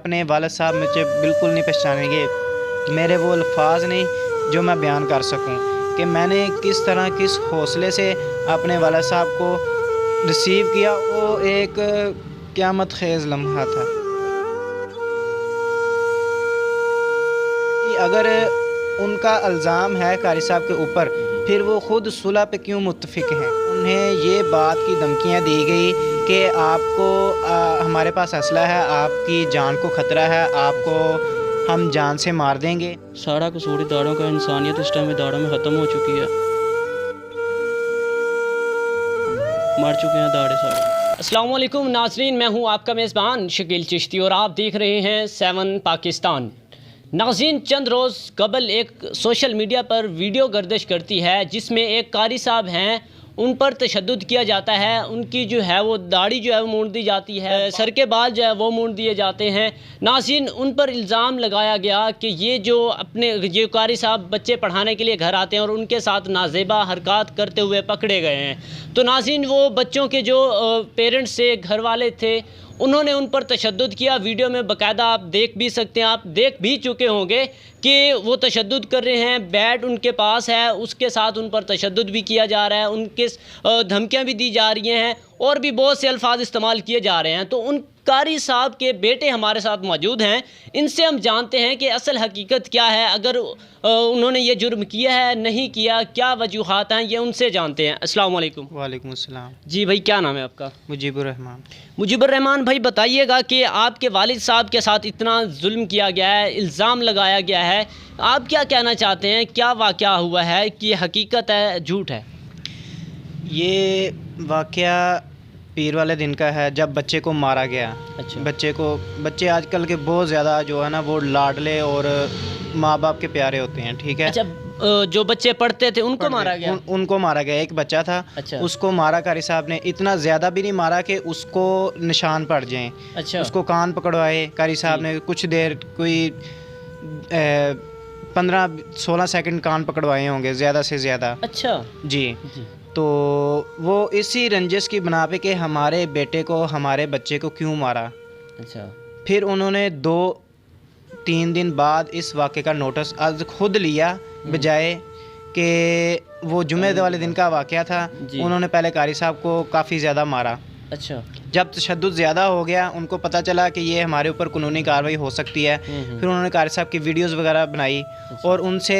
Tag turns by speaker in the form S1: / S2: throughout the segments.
S1: اپنے والد صاحب مجھے بالکل نہیں پہچانیں گے. میرے وہ الفاظ نہیں جو میں بیان کر سکوں کہ میں نے کس طرح کس حوصلے سے اپنے والد صاحب کو ریسیو کیا. وہ ایک قیامت خیز لمحہ تھا. اگر ان کا الزام ہے قاری صاحب کے اوپر، پھر وہ خود صلح پہ کیوں متفق ہیں؟ انہیں یہ بات کی دھمکیاں دی گئی کہ آپ کو ہمارے پاس اسلحہ ہے، آپ کی جان کو خطرہ ہے، آپ کو ہم جان سے مار دیں گے.
S2: سارا قصور اداروں کا، انسانیت اس ٹائم اداروں میں ختم ہو چکی ہے، مر چکے ہیں ادارے سارے.
S3: السلام علیکم ناظرین، میں ہوں آپ کا میزبان شکیل چشتی اور آپ دیکھ رہے ہیں 7 پاکستان. ناظرین، چند روز قبل ایک سوشل میڈیا پر ویڈیو گردش کرتی ہے جس میں ایک قاری صاحب ہیں، ان پر تشدد کیا جاتا ہے، ان کی جو ہے وہ داڑھی جو ہے وہ مونڈ دی جاتی ہے، سر کے بال جو ہے وہ مونڈ دیے جاتے ہیں. ناظرین، ان پر الزام لگایا گیا کہ یہ قاری صاحب بچے پڑھانے کے لیے گھر آتے ہیں اور ان کے ساتھ نازیبا حرکات کرتے ہوئے پکڑے گئے ہیں. تو ناظرین، وہ بچوں کے جو پیرنٹس سے گھر والے تھے، انہوں نے ان پر تشدد کیا. ویڈیو میں باقاعدہ آپ دیکھ بھی سکتے ہیں، آپ دیکھ بھی چکے ہوں گے کہ وہ تشدد کر رہے ہیں. بیٹ ان کے پاس ہے، اس کے ساتھ ان پر تشدد بھی کیا جا رہا ہے، ان کے دھمکیاں بھی دی جا رہی ہیں اور بھی بہت سے الفاظ استعمال کیے جا رہے ہیں. تو ان قاری صاحب کے بیٹے ہمارے ساتھ موجود ہیں، ان سے ہم جانتے ہیں کہ اصل حقیقت کیا ہے، اگر انہوں نے یہ جرم کیا ہے نہیں کیا، کیا وجوہات ہیں، یہ ان سے جانتے ہیں. السلام علیکم.
S1: وعلیکم السلام.
S3: جی بھائی، کیا نام ہے آپ کا؟
S1: مجیب الرحمان.
S3: مجیب الرحمان بھائی، بتائیے گا کہ آپ کے والد صاحب کے ساتھ اتنا ظلم کیا گیا ہے، الزام لگایا گیا ہے، آپ کیا کہنا چاہتے ہیں؟ کیا واقعہ ہوا ہے کہ یہ حقیقت ہے، جھوٹ ہے؟
S1: یہ واقعہ پیر والے دن کا ہے جب بچے کو مارا گیا.
S3: اچھا.
S1: بچے آج کل کے بہت زیادہ جو ہے نا وہ لاڈلے اور ماں باپ کے پیارے ہوتے ہیں. ٹھیک ہے.
S3: اچھا، جو بچے پڑھتے تھے ان کو مارا گیا؟
S1: ان کو مارا گیا. ایک بچہ تھا.
S3: اچھا.
S1: اس کو مارا قاری صاحب نے. اتنا زیادہ بھی نہیں مارا کہ اس کو نشان پڑ جائیں.
S3: اچھا.
S1: اس کو کان پکڑوائے قاری صاحب نے. کچھ دیر، کوئی 15-16 سیکنڈ کان پکڑوائے ہوں گے زیادہ سے زیادہ.
S3: اچھا
S1: جی. تو وہ اسی رنجش کی بنا پہ کہ ہمارے بیٹے کو، ہمارے بچے کو کیوں مارا.
S3: اچھا.
S1: پھر انہوں نے 2-3 دن بعد اس واقعے کا نوٹس از خود لیا، بجائے کہ وہ جمعہ والے دن کا واقعہ تھا. انہوں نے پہلے قاری صاحب کو کافی زیادہ مارا.
S3: اچھا.
S1: جب تشدد زیادہ ہو گیا، ان کو پتہ چلا کہ یہ ہمارے اوپر قانونی کارروائی ہو سکتی ہے، پھر انہوں نے قاری صاحب کی ویڈیوز وغیرہ بنائی اور ان سے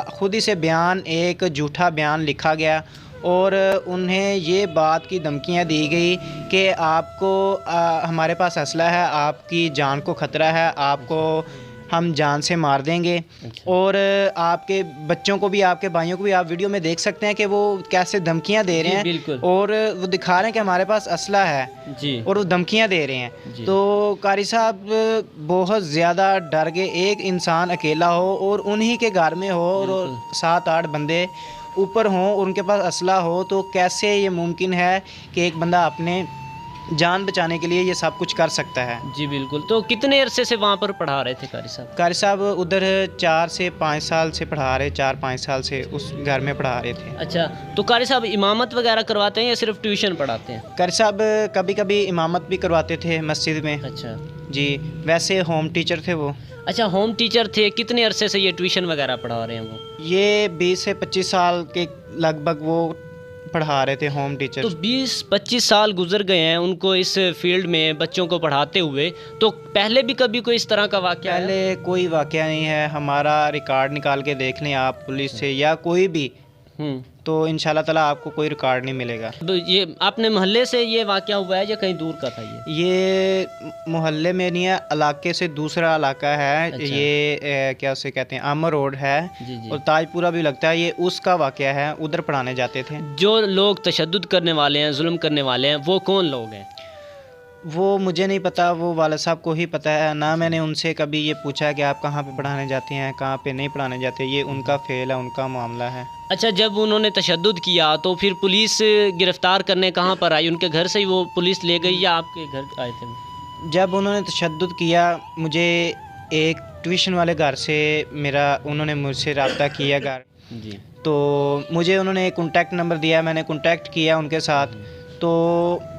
S1: خود ہی سے بیان، ایک جھوٹا بیان لکھا گیا اور انہیں یہ بات کی دھمکیاں دی گئی کہ آپ کو ہمارے پاس اسلحہ ہے، آپ کی جان کو خطرہ ہے، آپ کو ہم جان سے مار دیں گے. اور آپ کے بچوں کو بھی، آپ کے بھائیوں کو بھی آپ ویڈیو میں دیکھ سکتے ہیں کہ وہ کیسے دھمکیاں دے رہے ہیں اور وہ دکھا رہے ہیں کہ ہمارے پاس اسلحہ ہے اور وہ دھمکیاں دے رہے ہیں. تو قاری صاحب بہت زیادہ ڈر گئے. ایک انسان اکیلا ہو اور انہی کے گھر میں ہو اور 7-8 بندے اوپر ہوں اور ان کے پاس اسلحہ ہو، تو کیسے یہ ممکن ہے کہ ایک بندہ اپنے جان بچانے کے لیے یہ سب کچھ کر سکتا ہے.
S3: جی بالکل. تو کتنے عرصے سے وہاں پر پڑھا رہے تھے قاری صاحب؟
S1: قاری صاحب ادھر 4 سے 5 سال سے پڑھا رہے، 4-5 سال سے اس گھر میں پڑھا رہے تھے.
S3: اچھا. تو قاری صاحب امامت وغیرہ کرواتے ہیں یا صرف ٹیوشن پڑھاتے ہیں؟
S1: قاری صاحب کبھی کبھی امامت بھی کرواتے تھے مسجد میں.
S3: اچھا.
S1: جی. ویسے ہوم ٹیچر تھے وہ.
S3: اچھا، ہوم ٹیچر تھے. کتنے عرصے سے یہ ٹیوشن وغیرہ پڑھا رہے ہیں وہ؟
S1: یہ 20 سے 25 سال کے لگ بھگ وہ پڑھا رہے تھے ہوم ٹیچر.
S3: تو 20-25 سال گزر گئے ہیں ان کو اس فیلڈ میں بچوں کو پڑھاتے ہوئے. تو پہلے بھی کبھی کوئی اس طرح کا واقعہ ہے؟
S1: پہلے کوئی واقعہ نہیں ہے. ہمارا ریکارڈ نکال کے دیکھ لیں آپ پولیس سے یا کوئی بھی، تو انشاءاللہ تعالیٰ آپ کو کوئی ریکارڈ نہیں ملے گا.
S3: یہ اپنے محلے سے یہ واقعہ ہوا ہے یا کہیں دور کا تھا؟
S1: یہ محلے میں نہیں ہے، علاقے سے دوسرا علاقہ ہے. یہ کیا اسے کہتے ہیں، امر روڈ ہے اور تاج پورہ بھی لگتا ہے. یہ اس کا واقعہ ہے. ادھر پڑھانے جاتے تھے.
S3: جو لوگ تشدد کرنے والے ہیں، ظلم کرنے والے ہیں، وہ کون لوگ ہیں؟
S1: وہ مجھے نہیں پتہ، وہ والد صاحب کو ہی پتہ ہے. نہ میں نے ان سے کبھی یہ پوچھا کہ آپ کہاں پہ پڑھانے جاتے ہیں، کہاں پہ نہیں پڑھانے جاتے. یہ ان کا فعل ہے، ان کا معاملہ ہے.
S3: اچھا، جب انہوں نے تشدد کیا تو پھر پولیس گرفتار کرنے کہاں پر آئی؟ ان کے گھر سے ہی وہ پولیس لے گئی یا آپ کے گھر آئے تھے؟
S1: جب انہوں نے تشدد کیا، مجھے ایک ٹیوشن والے گھر سے انہوں نے مجھ سے رابطہ کیا گھر.
S3: جی.
S1: تو مجھے انہوں نے ایک کانٹیکٹ نمبر دیا، میں نے کانٹیکٹ کیا ان کے ساتھ. تو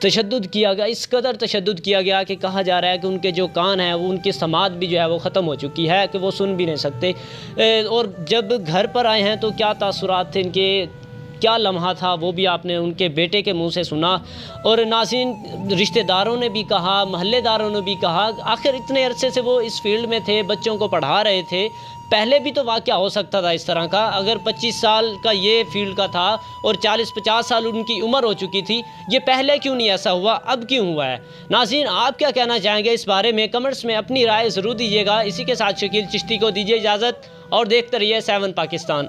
S3: تشدد کیا گیا، اس قدر تشدد کیا گیا کہ کہا جا رہا ہے کہ ان کے جو کان ہیں وہ ان کی سماعت بھی جو ہے وہ ختم ہو چکی ہے کہ وہ سن بھی نہیں سکتے۔ اور جب گھر پر آئے ہیں تو کیا تاثرات تھے ان کے، کیا لمحہ تھا، وہ بھی آپ نے ان کے بیٹے کے منہ سے سنا۔ اور ناظرین، رشتہ داروں نے بھی کہا، محلے داروں نے بھی کہا، آخر اتنے عرصے سے وہ اس فیلڈ میں تھے، بچوں کو پڑھا رہے تھے، پہلے بھی تو واقعہ ہو سکتا تھا اس طرح کا۔ اگر 25 سال کا یہ فیلڈ کا تھا اور 40-50 سال ان کی عمر ہو چکی تھی، یہ پہلے کیوں نہیں ایسا ہوا، اب کیوں ہوا ہے؟ ناظرین، آپ کیا کہنا چاہیں گے اس بارے میں؟ کمنٹس میں اپنی رائے ضرور دیجیے گا۔ اسی کے ساتھ شکیل چشتی کو دیجیے اجازت اور دیکھتے رہیے 7 پاکستان۔